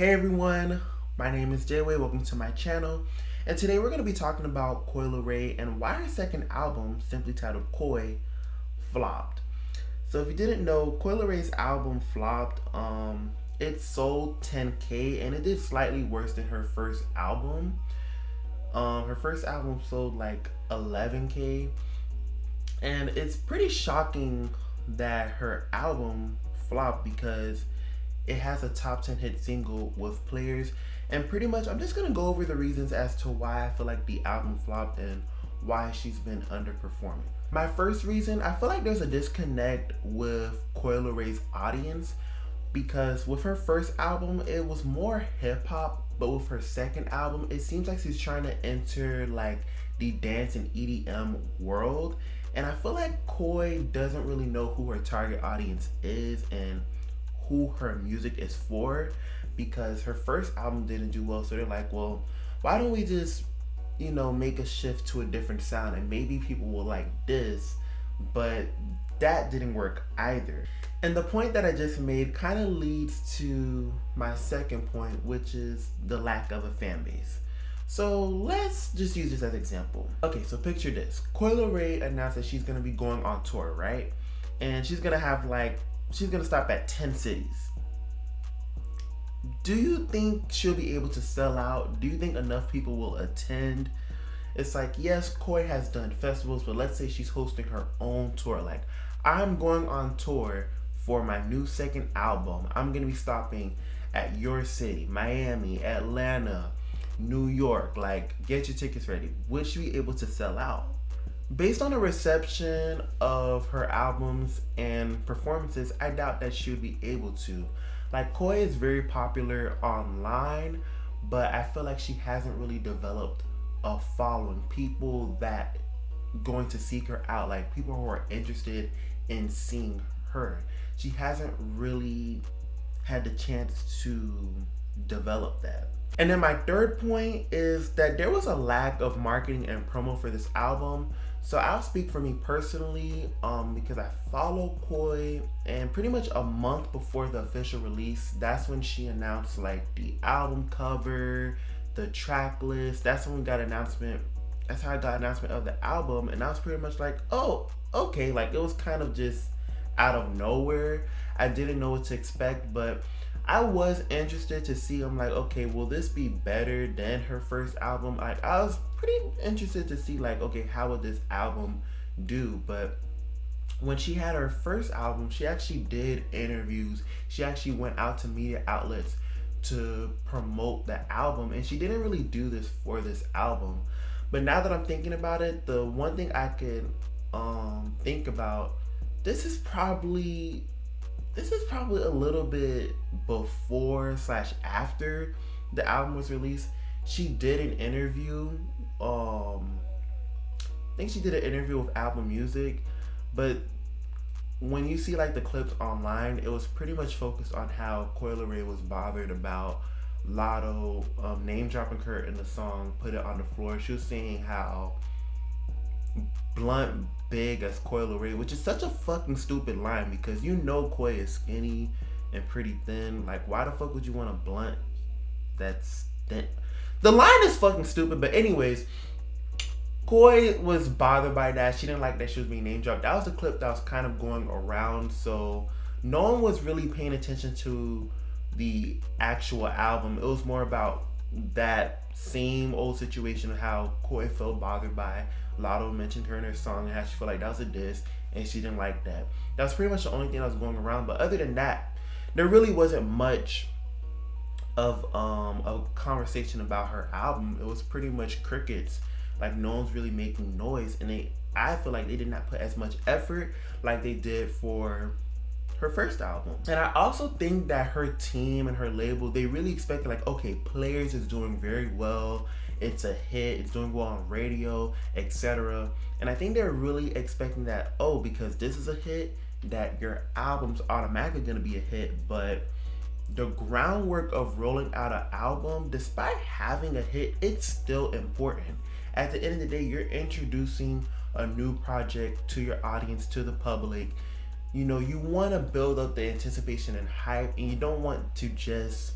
Hey everyone, my name is Jayway. Welcome to my channel. And today we're going to be talking about Coi Leray and why her second album, simply titled Coi, flopped. So if you didn't know, Coi Leray's album flopped. It sold 10K and it did slightly worse than her first album. Her first album sold like 11K, and it's pretty shocking that her album flopped because it has a top 10 hit single with Players. And pretty much I'm just gonna go over the reasons as to why I feel like the album flopped and why she's been underperforming. My first reason, I feel like there's a disconnect with Coi Leray's audience, because with her first album it was more hip-hop, but with her second album it seems like she's trying to enter like the dance and EDM world, and I feel like Coi doesn't really know who her target audience is and who her music is for, because her first album didn't do well, so they're like, well, why don't we just make a shift to a different sound and maybe people will like this, but that didn't work either. And the point that I just made kind of leads to my second point, which is the lack of a fan base. So let's just use this as an example. Okay, so picture this. Coi Leray announced that she's gonna be going on tour, right? And she's gonna stop at 10 cities. Do you think she'll be able to sell out? Do you think enough people will attend? It's like, yes, Coi has done festivals, but let's say she's hosting her own tour. Like, I'm going on tour for my new second album. I'm gonna be stopping at your city, Miami, Atlanta, New York. Like, get your tickets ready. Would she be able to sell out? Based on the reception of her albums and performances, I doubt that she would be able to. Like, Coi is very popular online, but I feel like she hasn't really developed a following. People that going to seek her out, like people who are interested in seeing her. She hasn't really had the chance to develop that. And then my third point is that there was a lack of marketing and promo for this album. So I'll speak for me personally, because I follow Coi, and pretty much a month before the official release, that's when she announced like the album cover, the track list. That's when we got announcement. That's how I got announcement of the album, and I was pretty much like, oh, okay. Like, it was kind of just out of nowhere. I didn't know what to expect, but I was interested to see. I'm like, okay, will this be better than her first album? Like, I was pretty interested to see, like, okay, how would this album do? But when she had her first album, she actually did interviews. She actually went out to media outlets to promote the album, and she didn't really do this for this album. But now that I'm thinking about it, the one thing I could think about, this is probably a little bit before / after the album was released. She did an interview. I think she did an interview with Apple Music, but when you see like the clips online, it was pretty much focused on how Coi Leray was bothered about Lotto name dropping her in the song "Put It on the Floor." She was saying how blunt big as Coi Leray, which is such a fucking stupid line, because Coi is skinny and pretty thin. Like, why the fuck would you want a blunt that's thin? The line is fucking stupid. But anyways, Coi was bothered by that. She didn't like that she was being name dropped. That was the clip that was kind of going around, so no one was really paying attention to the actual album. It was more about that same old situation of how Coi felt bothered by Lotto mentioned her in her song and how she felt like that was a diss and she didn't like that. That was pretty much the only thing that was going around. But other than that, there really wasn't much of a conversation about her album. It was pretty much crickets. Like, no one's really making noise, and I feel like they did not put as much effort like they did for her first album. And I also think that her team and her label, they really expected, like, okay, Players is doing very well, it's a hit, it's doing well on radio, etc. And I think they're really expecting that, oh, because this is a hit, that your album's automatically gonna be a hit. But the groundwork of rolling out an album, despite having a hit, it's still important. At the end of the day, you're introducing a new project to your audience, to the public. You want to build up the anticipation and hype, and you don't want to just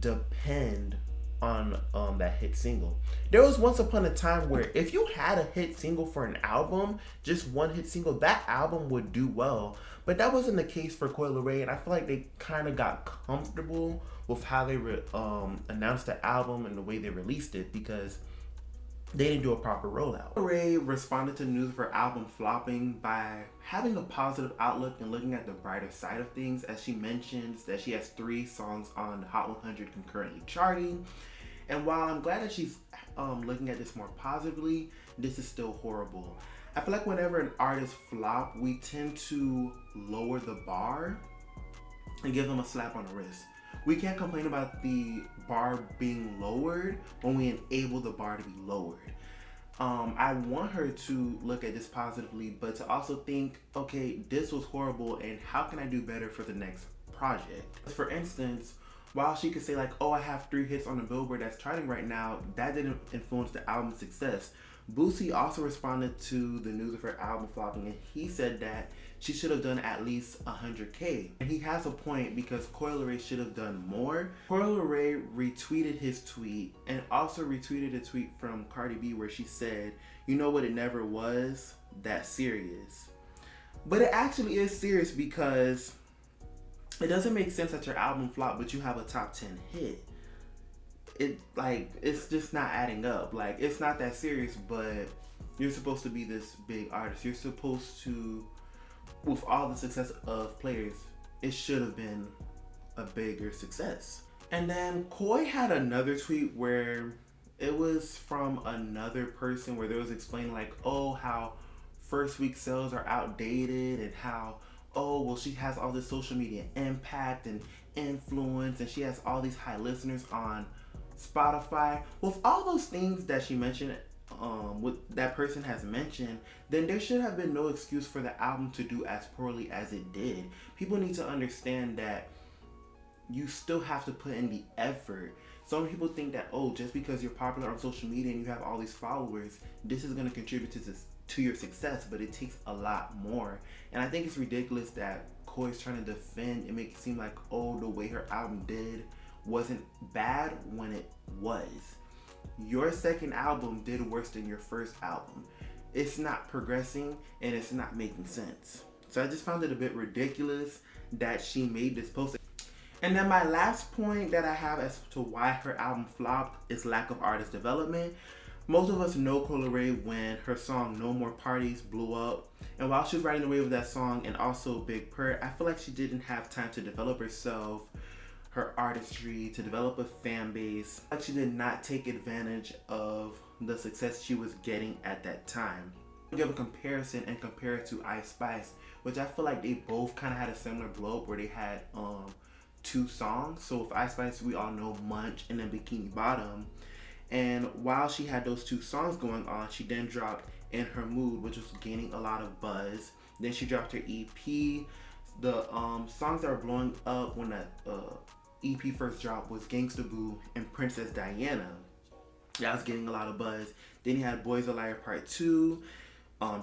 depend on that hit single. There was once upon a time where if you had a hit single for an album, just one hit single, that album would do well. But that wasn't the case for Coi Leray, and I feel like they kind of got comfortable with how they announced the album and the way they released it, because they didn't do a proper rollout. Leray responded to the news of her album flopping by having a positive outlook and looking at the brighter side of things, as she mentions that she has 3 songs on the Hot 100 concurrently charting. And while I'm glad that she's looking at this more positively, this is still horrible. I feel like whenever an artist flop, we tend to lower the bar and give them a slap on the wrist. We can't complain about the bar being lowered when we enable the bar to be lowered. I want her to look at this positively, but to also think, okay, this was horrible and how can I do better for the next project? For instance, while she could say like, oh, I have 3 hits on the Billboard that's charting right now, that didn't influence the album's success. Boosie also responded to the news of her album flopping, and he said that she should have done at least 100K. And he has a point, because Coi Leray should have done more. Coi Leray retweeted his tweet and also retweeted a tweet from Cardi B where she said, you know what, it never was that serious. But it actually is serious, because it doesn't make sense that your album flopped but you have a top 10 hit. It's just not adding up. Like, it's not that serious, but you're supposed to be this big artist. You're supposed to, with all the success of players, it should have been a bigger success. And then Coi had another tweet where it was from another person where they was explaining like, oh, how first week sales are outdated, and how, oh, well, she has all this social media impact and influence, and she has all these high listeners on Spotify. With all those things that she mentioned, what that person has mentioned, then there should have been no excuse for the album to do as poorly as it did. People need to understand that you still have to put in the effort. Some people think that, oh, just because you're popular on social media and you have all these followers, this is going to contribute to your success, but it takes a lot more. And I think it's ridiculous that Coi's trying to defend and make it seem like, oh, the way her album did wasn't bad when it was. Your second album did worse than your first album. It's not progressing and it's not making sense. So I just found it a bit ridiculous that she made this post. And then my last point that I have as to why her album flopped is lack of artist development. Most of us know Coi Leray when her song No More Parties blew up. And while she was riding the wave of that song and also Big Purr, I feel like she didn't have time to develop herself, her artistry, to develop a fan base. Like, she did not take advantage of the success she was getting at that time. I'll give a comparison and compare it to Ice Spice, which I feel like they both kind of had a similar blow up where they had 2 songs. So with Ice Spice, we all know Munch and then Bikini Bottom. And while she had those 2 songs going on, she then dropped In Her Mood, which was gaining a lot of buzz. Then she dropped her EP. The songs that were blowing up when that EP first dropped was Gangsta Boo and Princess Diana. That was getting a lot of buzz. Then you had Boys a Liar Part 2.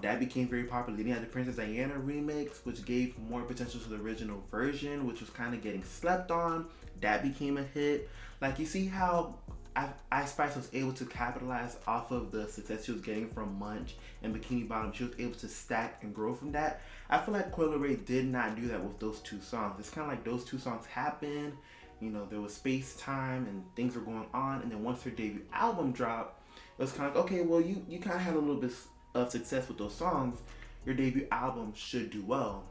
That became very popular. Then you had the Princess Diana remix, which gave more potential to the original version, which was kind of getting slept on. That became a hit. Like, you see how Ice Spice was able to capitalize off of the success she was getting from Munch and Bikini Bottom. She was able to stack and grow from that. I feel like Coi Leray did not do that with those 2 songs. It's kind of like those 2 songs happened. You know, there was space, time, and things were going on. And then once her debut album dropped, it was kind of like, okay, well, you kind of had a little bit of success with those songs. Your debut album should do well.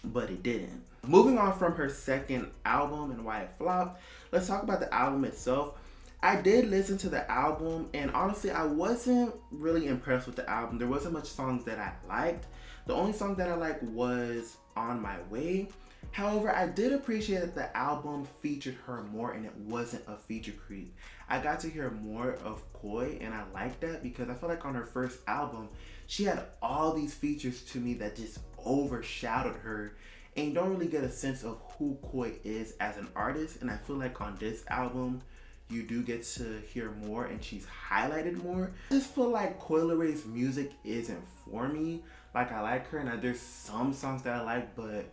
But it didn't. Moving on from her second album and why it flopped, let's talk about the album itself. I did listen to the album, and honestly, I wasn't really impressed with the album. There wasn't much songs that I liked. The only song that I liked was On My Way. However, I did appreciate that the album featured her more and it wasn't a feature creep. I got to hear more of Coi, and I liked that because I feel like on her first album, she had all these features to me that just overshadowed her, and you don't really get a sense of who Coi is as an artist. And I feel like on this album, you do get to hear more and she's highlighted more. I just feel like Coi Leray's music isn't for me. Like, I like her and there's some songs that I like, but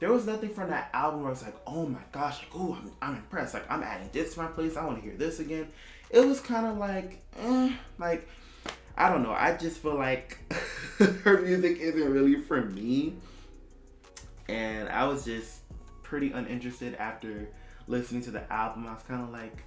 there was nothing from that album where I was like, oh my gosh, like, oh, I'm impressed. Like, I'm adding this to my playlist. I want to hear this again. It was kind of like, like, I don't know. I just feel like her music isn't really for me. And I was just pretty uninterested after listening to the album. I was kind of like,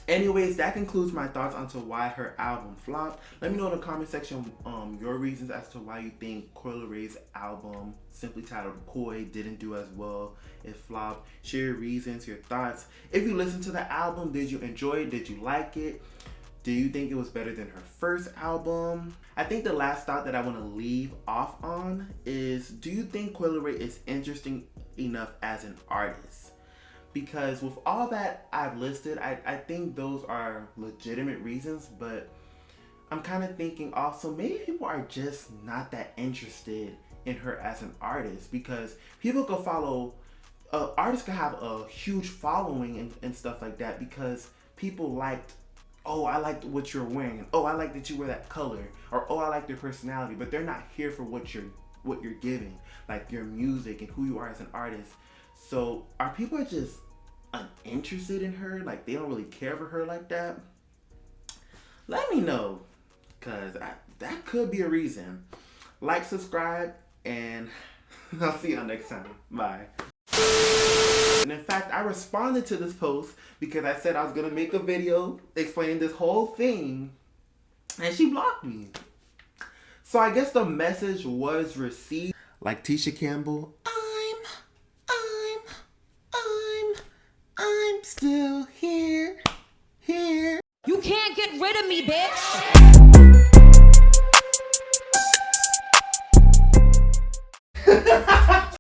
anyways, that concludes my thoughts onto why her album flopped. Let me know in the comment section your reasons as to why you think Coi Leray's album, simply titled Coi, didn't do as well. It flopped. Share your reasons, your thoughts. If you listened to the album, did you enjoy it? Did you like it? Do you think it was better than her first album? I think the last thought that I want to leave off on is, do you think Coi Leray is interesting enough as an artist? Because with all that I've listed, I think those are legitimate reasons, but I'm kind of thinking also maybe people are just not that interested in her as an artist, because people could follow, artists could have a huge following and stuff like that because people liked, oh, I liked what you're wearing, and oh, I like that you wear that color, or oh, I like your personality, but they're not here for what you're giving, like your music and who you are as an artist. So are people just uninterested in her? Like, they don't really care for her like that? Let me know, because that could be a reason. Like, subscribe, and I'll see y'all next time. Bye. And in fact, I responded to this post because I said I was going to make a video explaining this whole thing, and she blocked me. So I guess the message was received. Like Tisha Campbell, I'm still here. You can't get rid of me, bitch.